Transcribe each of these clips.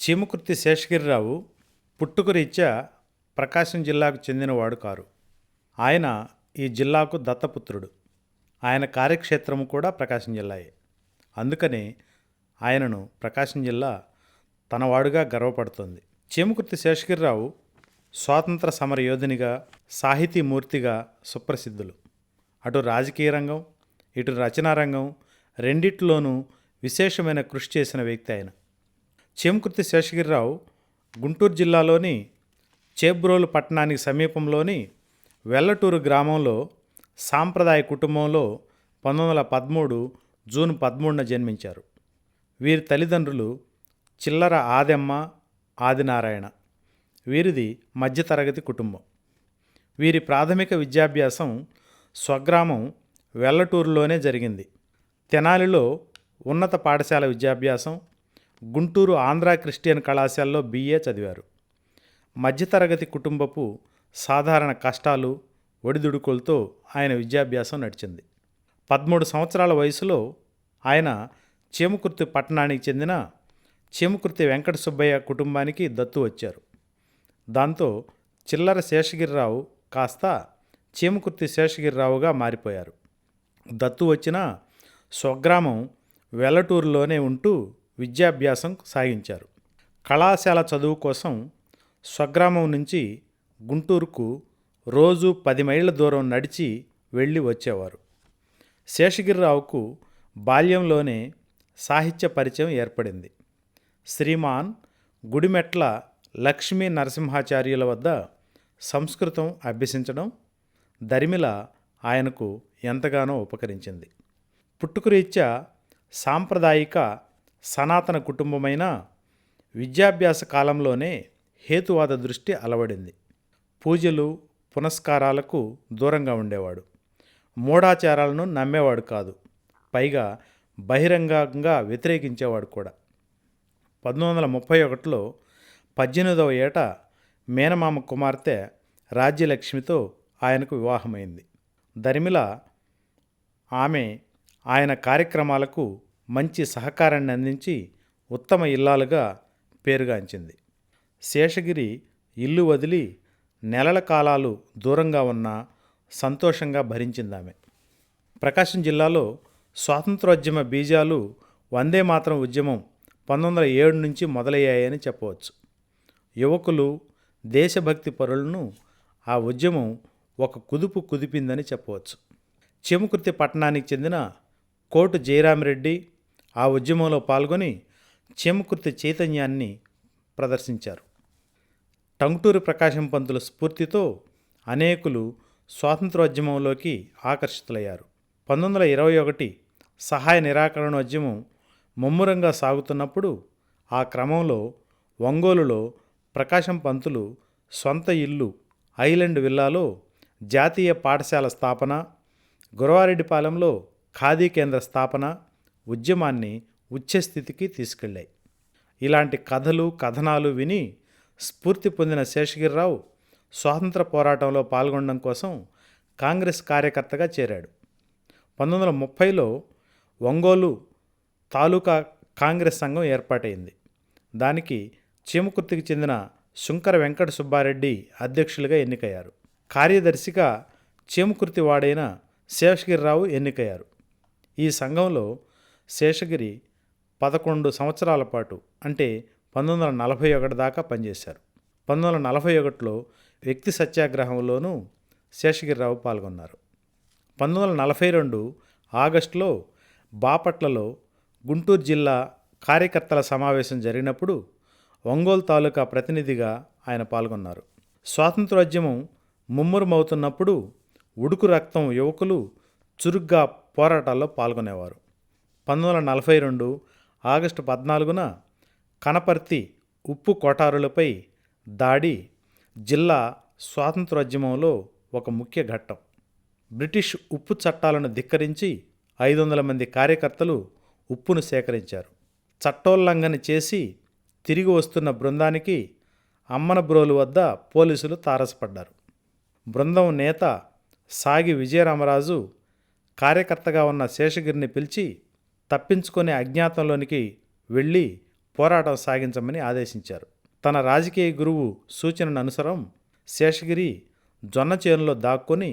చీమకుర్తి శేషగిరిరావు పుట్టుకరీత్యా ప్రకాశం జిల్లాకు చెందినవాడు కారు. ఆయన ఈ జిల్లాకు దత్తపుత్రుడు. ఆయన కార్యక్షేత్రము కూడా ప్రకాశం జిల్లాయే. అందుకని ఆయనను ప్రకాశం జిల్లా తనవాడుగా గర్వపడుతోంది. చీమకుర్తి శేషగిరిరావు స్వాతంత్ర సమర యోధునిగా, సాహితీమూర్తిగా సుప్రసిద్ధులు. అటు రాజకీయ రంగం, ఇటు రచనా రంగం రెండిట్లోనూ విశేషమైన కృషి చేసిన వ్యక్తి ఆయన. చీమకుర్తి శేషగిరిరావు గుంటూరు జిల్లాలోని చేబ్రోలు పట్టణానికి సమీపంలోని వెల్లటూరు గ్రామంలో సాంప్రదాయ కుటుంబంలో 1913 జూన్ 13న జన్మించారు. వీరి తల్లిదండ్రులు చిల్లర ఆదెమ్మ, ఆదినారాయణ. వీరిది మధ్యతరగతి కుటుంబం. వీరి ప్రాథమిక విద్యాభ్యాసం స్వగ్రామం వెల్లటూరులోనే జరిగింది. తెనాలిలో ఉన్నత పాఠశాల విద్యాభ్యాసం, గుంటూరు ఆంధ్ర క్రిస్టియన్ కళాశాలలో BA చదివారు. మధ్యతరగతి కుటుంబపు సాధారణ కష్టాలు, ఒడిదుడుకులతో ఆయన విద్యాభ్యాసం నడిచింది. 13 సంవత్సరాల వయసులో ఆయన చీమకుర్తి పట్టణానికి చెందిన చీమకుర్తి వెంకట సుబ్బయ్య కుటుంబానికి దత్తు వచ్చారు. దాంతో చిల్లర శేషగిరిరావు కాస్త చీమకుర్తి శేషగిరిరావుగా మారిపోయారు. దత్తు వచ్చిన స్వగ్రామం వెల్లటూరులోనే ఉంటూ విద్యాభ్యాసం సాగించారు. కళాశాల చదువు కోసం స్వగ్రామం నుంచి గుంటూరుకు రోజు 10 మైళ్ళ దూరం నడిచి వెళ్ళి వచ్చేవారు. శేషగిరిరావుకు బాల్యంలోనే సాహిత్య పరిచయం ఏర్పడింది. శ్రీమాన్ గుడిమెట్ల లక్ష్మీ నరసింహాచార్యుల వద్ద సంస్కృతం అభ్యసించడం దరిమిల ఆయనకు ఎంతగానో ఉపకరించింది. పుట్టుకరీత్యా సాంప్రదాయిక సనాతన కుటుంబమైన విద్యాభ్యాస కాలంలోనే హేతువాద దృష్టి అలవడింది. పూజలు, పునస్కారాలకు దూరంగా ఉండేవాడు. మూఢాచారాలను నమ్మేవాడు కాదు. పైగా బహిరంగంగా వ్యతిరేకించేవాడు కూడా. 1931లో 18వ ఏట మేనమామ కుమార్తె రాజ్యలక్ష్మితో ఆయనకు వివాహమైంది. దరిమిల ఆమె ఆయన కార్యక్రమాలకు మంచి సహకారాన్ని అందించి ఉత్తమ ఇల్లాలుగా పేరుగాంచింది. శేషగిరి ఇల్లు వదిలి నెలల కాలాలు దూరంగా ఉన్నా సంతోషంగా భరించిందామె. ప్రకాశం జిల్లాలో స్వాతంత్రోద్యమ బీజాలు వందే మాతరం ఉద్యమం 1907 నుంచి మొదలయ్యాయని చెప్పవచ్చు. యువకులు, దేశభక్తి పరులను ఆ ఉద్యమం ఒక కుదుపు కుదిపిందని చెప్పవచ్చు. చీమకుర్తి పట్టణానికి చెందిన కోటు జయరామిరెడ్డి ఆ ఉద్యమంలో పాల్గొని చీమకుర్తి చైతన్యాన్ని ప్రదర్శించారు. టంగుటూరి ప్రకాశం పంతుల స్ఫూర్తితో అనేకులు స్వాతంత్రోద్యమంలోకి ఆకర్షితులయ్యారు. 1921 సహాయ నిరాకరణోద్యమం ముమ్మరంగా సాగుతున్నప్పుడు ఆ క్రమంలో ఒంగోలులో ప్రకాశం పంతులు సొంత ఇల్లు ఐలాండ్ విల్లాలో జాతీయ పాఠశాల స్థాపన, గురవారెడ్డిపాలెంలో ఖాదీ కేంద్ర స్థాపన ఉద్యమాన్ని ఉచ్ఛస్థితికి తీసుకెళ్ళాయి. ఇలాంటి కథలు, కథనాలు విని స్ఫూర్తి పొందిన శేషగిరిరావు స్వాతంత్ర పోరాటంలో పాల్గొనడం కోసం కాంగ్రెస్ కార్యకర్తగా చేరాడు. 1930లో ఒంగోలు తాలూకా కాంగ్రెస్ సంఘం ఏర్పాటైంది. దానికి చీమకుర్తికి చెందిన శుంకర వెంకట సుబ్బారెడ్డి అధ్యక్షులుగా ఎన్నికయ్యారు. కార్యదర్శిగా చీమకుర్తి వాడైన శేషగిరిరావు ఎన్నికయ్యారు. ఈ సంఘంలో శేషగిరి 11 సంవత్సరాల పాటు అంటే 1941 దాకా పనిచేశారు. 1941లో వ్యక్తి సత్యాగ్రహంలోనూ శేషగిరిరావు పాల్గొన్నారు. 1942 ఆగస్టులో బాపట్లలో గుంటూరు జిల్లా కార్యకర్తల సమావేశం జరిగినప్పుడు ఒంగోలు తాలూకా ప్రతినిధిగా ఆయన పాల్గొన్నారు. స్వాతంత్రోద్యమం ముమ్మరమవుతున్నప్పుడు ఉడుకు రక్తం యువకులు చురుగ్గా పోరాటాల్లో పాల్గొనేవారు. 1942 ఆగస్టు 14న కనపర్తి ఉప్పు కోటారులపై దాడి జిల్లా స్వాతంత్రోద్యమంలో ఒక ముఖ్య ఘట్టం. బ్రిటిష్ ఉప్పు చట్టాలను ధిక్కరించి 500 మంది కార్యకర్తలు ఉప్పును సేకరించారు. చట్టోల్లంఘన చేసి తిరిగి వస్తున్న బృందానికి అమ్మనబ్రోలు వద్ద పోలీసులు తారసపడ్డారు. బృందం నేత సాగి విజయరామరాజు కార్యకర్తగా ఉన్న శేషగిరిని పిలిచి తప్పించుకొని అజ్ఞాతంలోనికి వెళ్ళి పోరాటం సాగించమని ఆదేశించారు. తన రాజకీయ గురువు సూచన అనుసారం శేషగిరి జొన్న చేనులో దాక్కొని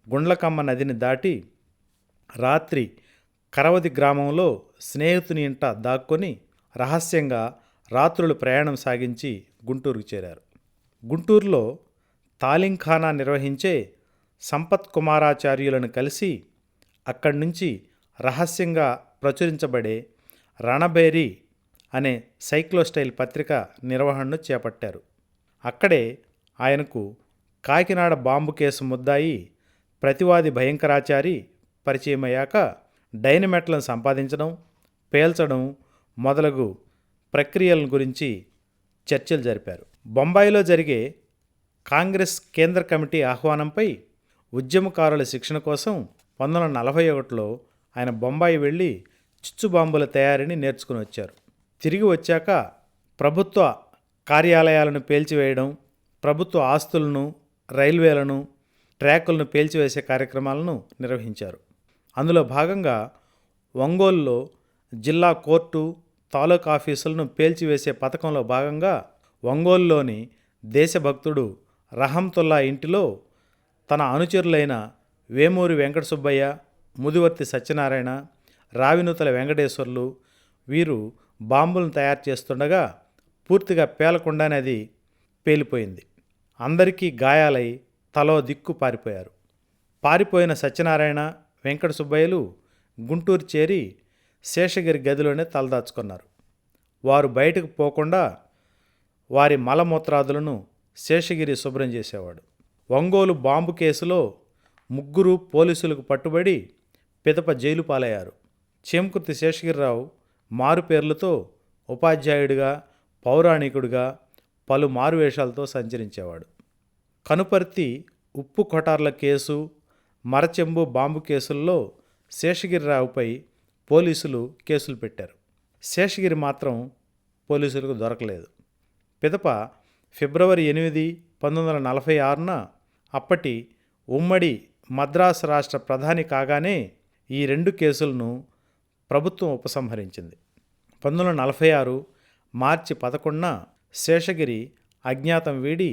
గుండ్లకమ్మ నదిని దాటి రాత్రి కరవది గ్రామంలో స్నేహితుని ఇంట దాక్కొని రహస్యంగా రాత్రులు ప్రయాణం సాగించి గుంటూరుకు చేరారు. గుంటూరులో తాలింఖానా నిర్వహించే సంపత్ కుమారాచార్యులను కలిసి అక్కడి నుంచి రహస్యంగా ప్రచురించబడే రణబేరి అనే సైక్లోస్టైల్ పత్రిక నిర్వహణను చేపట్టారు. అక్కడే ఆయనకు కాకినాడ బాంబు కేసు ముద్దాయి ప్రతివాది భయంకరాచారి పరిచయమయ్యాక డైనమెట్లను సంపాదించడం, పేల్చడం మొదలగు ప్రక్రియల గురించి చర్చలు జరిపారు. బొంబాయిలో జరిగే కాంగ్రెస్ కేంద్ర కమిటీ ఆహ్వానంపై ఉద్యమకారుల శిక్షణ కోసం 1941లో ఆయన బొంబాయి వెళ్ళి చిచ్చుబాంబుల తయారీని నేర్చుకుని వచ్చారు. తిరిగి వచ్చాక ప్రభుత్వ కార్యాలయాలను పేల్చివేయడం, ప్రభుత్వ ఆస్తులను, రైల్వేలను, ట్రాకులను పేల్చివేసే కార్యక్రమాలను నిర్వహించారు. అందులో భాగంగా ఒంగోలులో జిల్లా కోర్టు, తాలూకా ఆఫీసులను పేల్చివేసే పథకంలో భాగంగా ఒంగోలులోని దేశభక్తుడు రహంతుల్లా ఇంటిలో తన అనుచరులైన వేమూరి వెంకట సుబ్బయ్య, ముదివర్తి సత్యనారాయణ, రావినూతల వెంకటేశ్వర్లు వీరు బాంబులను తయారు చేస్తుండగా పూర్తిగా పేలకుండానే అది పేలిపోయింది. అందరికీ గాయాలై తలో దిక్కు పారిపోయారు. పారిపోయిన సత్యనారాయణ, వెంకట సుబ్బయ్యలు గుంటూరు చేరి శేషగిరి గదిలోనే తలదాచుకున్నారు. వారు బయటకు పోకుండా వారి మలమూత్రాదులను శేషగిరి శుభ్రం చేసేవాడు. ఒంగోలు బాంబు కేసులో 3 పోలీసులకు పట్టుబడి పిదప జైలు పాలయ్యారు. చేమకుర్తి శేషగిరిరావు మారు పేర్లతో ఉపాధ్యాయుడిగా, పౌరాణికుడిగా పలు మారువేషాలతో సంచరించేవాడు. కనుపర్తి ఉప్పు కొటార్ల కేసు, మరచెంబు బాంబు కేసుల్లో శేషగిరిరావుపై పోలీసులు కేసులు పెట్టారు. శేషగిరి మాత్రం పోలీసులకు దొరకలేదు. పిదప ఫిబ్రవరి 8, 1946న అప్పటి ఉమ్మడి మద్రాసు రాష్ట్ర ప్రధాని కాగానే ఈ 2 కేసులను ప్రభుత్వం ఉపసంహరించింది. 1946 మార్చి 11న శేషగిరి అజ్ఞాతం వీడి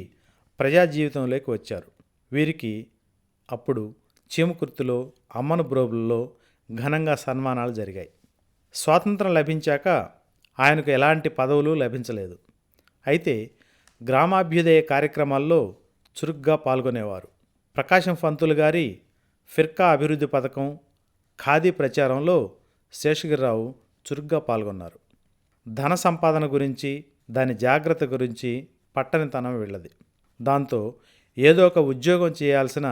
ప్రజా జీవితంలోకి వచ్చారు. వీరికి అప్పుడు చీమకుర్తిలో, అమ్మనబ్రోబుల్లో ఘనంగా సన్మానాలు జరిగాయి. స్వాతంత్రం లభించాక ఆయనకు ఎలాంటి పదవులు లభించలేదు. అయితే గ్రామాభ్యుదయ కార్యక్రమాల్లో చురుగ్గా పాల్గొనేవారు. ప్రకాశం పంతులు గారి ఫిర్కా అభివృద్ధి పథకం, ఖాదీ ప్రచారంలో శేషగిరిరావు చురుగ్గా పాల్గొన్నారు. ధన సంపాదన గురించి, దాని జాగ్రత్త గురించి పట్టనితనం వీళ్ళది. దాంతో ఏదో ఒక ఉద్యోగం చేయాల్సిన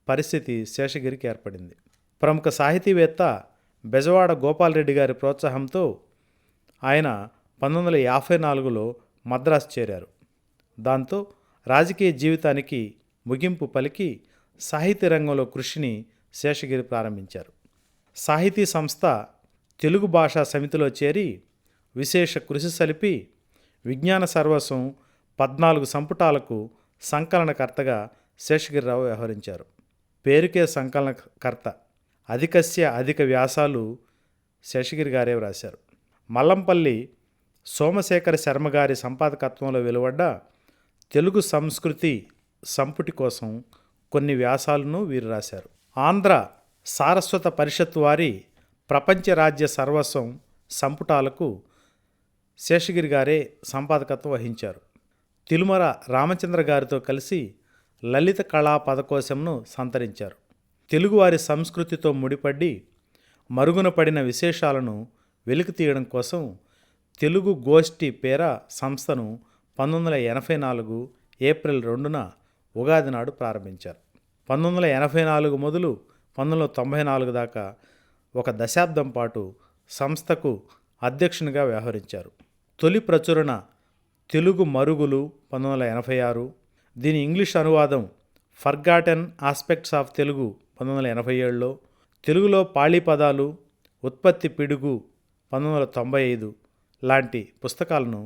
పరిస్థితి శేషగిరికి ఏర్పడింది. ప్రముఖ సాహితీవేత్త బెజవాడ గోపాలరెడ్డి గారి ప్రోత్సాహంతో ఆయన 1954లో మద్రాసు చేరారు. దాంతో రాజకీయ జీవితానికి ముగింపు పలికి సాహిత్య రంగంలో కృషిని శేషగిరి ప్రారంభించారు. సాహితీ సంస్థ తెలుగు భాషా సమితిలో చేరి విశేష కృషి సలిపి విజ్ఞాన సర్వస్వం 14 సంపుటాలకు సంకలనకర్తగా శేషగిరిరావు వ్యవహరించారు. పేరుకే సంకలనకర్త. అధికస్య అధిక వ్యాసాలు శేషగిరి గారే వ్రాశారు. మల్లంపల్లి సోమశేఖర శర్మ గారి సంపాదకత్వంలో వెలువడ్డ తెలుగు సంస్కృతి సంపుటి కోసం కొన్ని వ్యాసాలను వీరు రాశారు. ఆంధ్ర సారస్వత పరిషత్ వారి ప్రపంచ రాజ్య సర్వస్వం సంపుటాలకు శేషగిరి గారే సంపాదకత్వం వహించారు. తిరుమల రామచంద్ర గారితో కలిసి లలిత కళా పదకోశంను సంతరించారు. తెలుగువారి సంస్కృతితో ముడిపడి మరుగున పడిన విశేషాలను వెలికి తీయడం కోసం తెలుగు గోష్ఠి పేర సంస్థను 1984 ఏప్రిల్ 2న ఉగాది నాడు ప్రారంభించారు. 1984 మొదలు 1994 దాకా ఒక దశాబ్దం పాటు సంస్థకు అధ్యక్షునిగా వ్యవహరించారు. తొలి ప్రచురణ తెలుగు మరుగులు 1986, దీని ఇంగ్లీష్ అనువాదం ఫర్గాటెన్ ఆస్పెక్ట్స్ ఆఫ్ తెలుగు 1987లో, తెలుగులో పాళీ పదాలు, ఉత్పత్తి పిడుగు 1995 లాంటి పుస్తకాలను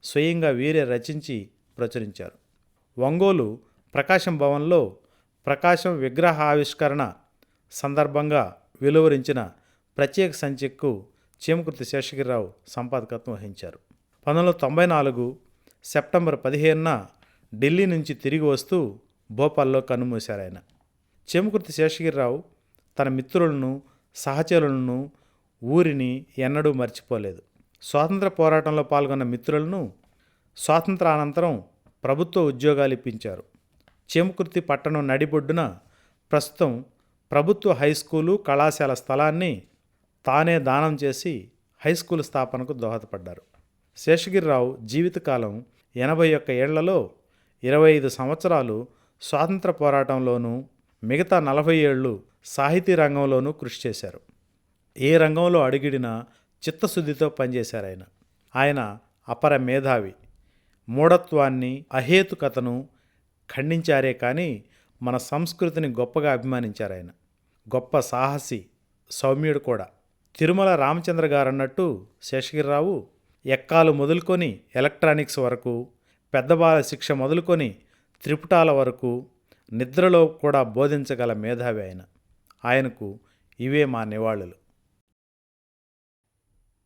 స్వయంగా వీరే రచించి ప్రచురించారు. ఒంగోలు ప్రకాశం భవన్లో ప్రకాశం విగ్రహ ఆవిష్కరణ సందర్భంగా వెలువరించిన ప్రత్యేక సంచికకు చేమకుర్తి శేషగిరిరావు సంపాదకత్వం వహించారు. 1994 సెప్టెంబర్ 15న ఢిల్లీ నుంచి తిరిగి వస్తూ భోపాల్లో కన్నుమూశారు ఆయన. చేమకుర్తి శేషగిరిరావు తన మిత్రులను, సహచరులను, ఊరిని ఎన్నడూ మర్చిపోలేదు. స్వాతంత్ర పోరాటంలో పాల్గొన్న మిత్రులను స్వాతంత్రానంతరం ప్రభుత్వ ఉద్యోగాలు ఇప్పించారు. చేమకుర్తి పట్టణం నడిబొడ్డున ప్రస్తుతం ప్రభుత్వ హైస్కూలు, కళాశాల స్థలాన్ని తానే దానం చేసి హైస్కూల్ స్థాపనకు దోహదపడ్డారు. శేషగిరిరావు జీవితకాలం 81 ఏళ్లలో 25 సంవత్సరాలు స్వాతంత్ర పోరాటంలోనూ, మిగతా 40 ఏళ్ళు సాహితీ రంగంలోనూ కృషి చేశారు. ఏ రంగంలో అడుగిడినా చిత్తశుద్ధితో పనిచేశారు ఆయన. ఆయన అపర మేధావి. మూఢత్వాన్ని, అహేతుకతను ఖండించారే కానీ మన సంస్కృతిని గొప్పగా అభిమానించారు ఆయన. గొప్ప సాహసి, సౌమ్యుడు కూడా. తిరుమల రామచంద్ర గారు అన్నట్టు శేషగిరిరావు ఎక్కాలు మొదలుకొని ఎలక్ట్రానిక్స్ వరకు, పెద్దబాల శిక్ష మొదలుకొని త్రిపుటాల వరకు నిద్రలో కూడా బోధించగల మేధావి ఆయన. ఆయనకు ఇవే మా నివాళులు.